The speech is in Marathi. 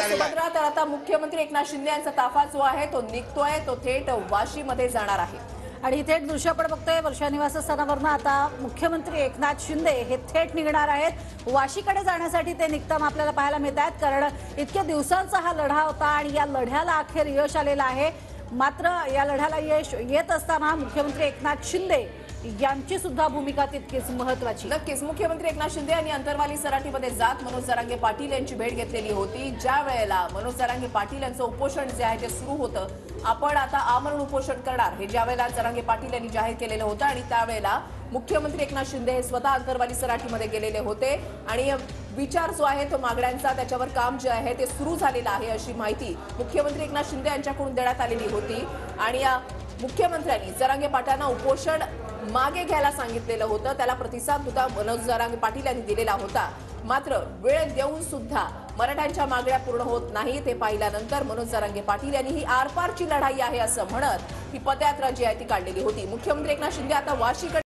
चांगला आहे। सुभद्रा, तर आता मुख्यमंत्री एकनाथ शिंदे यांचा ताफा जो आहे तो निघतोय, तो थेट वाशीमध्ये जाणार आहे। आणि ही थेट दृश्य आपण बघतोय वर्षा निवासस्थानावरून। आता मुख्यमंत्री एकनाथ शिंदे हे थेट निघणार आहेत वाशीकडे जाण्यासाठी। ते निघताना आपल्याला पाहायला मिळत आहेत, कारण इतक्या दिवसांचा हा लढा होता आणि या लढ्याला अखेर यश आलेलं आहे। मात्र या लढ्याला यश येत असताना मुख्यमंत्री एकनाथ शिंदे यांची सुद्धा भूमिका तितकीच महत्त्वाची। नक्कीच मुख्यमंत्री एकनाथ शिंदे यांनी अंतरवाली सराटीमध्ये जात मनोज जरांगे पाटील यांची भेट घेतलेली होती। ज्या वेळेला मनोज जरांगे पाटील यांचं उपोषण जे आहे ते सुरू होतं, आपण आता आमरण उपोषण करणार हे ज्या वेळेला जरांगे पाटील यांनी जाहीर केलेलं होतं आणि त्यावेळेला मुख्यमंत्री एकनाथ शिंदे हे स्वतः अंतरवाली सराटीमध्ये गेलेले होते आणि विचार जो आहे तो मागण्यांचा त्याच्यावर काम जे आहे ते सुरू झालेलं आहे अशी माहिती मुख्यमंत्री एकनाथ शिंदे यांच्याकडून देण्यात आलेली होती। आणि मुख्यमंत्र्यांनी जरांगे पाटलांना उपोषण मागे घ्यायला सांगितलेलं होतं, त्याला प्रतिसाद सुद्धा मनोज जरांगे पाटील यांनी दिलेला होता। मात्र वेळ देऊन सुद्धा मराठ्यांच्या मागण्या पूर्ण होत नाही ते पाहिल्यानंतर मनोज जरांगे पाटील यांनी ही आरपारची लढाई आहे असं म्हणत ही पदयात्रा जी आहे ती काढलेली होती। मुख्यमंत्री एकनाथ शिंदे आता वाशीकडे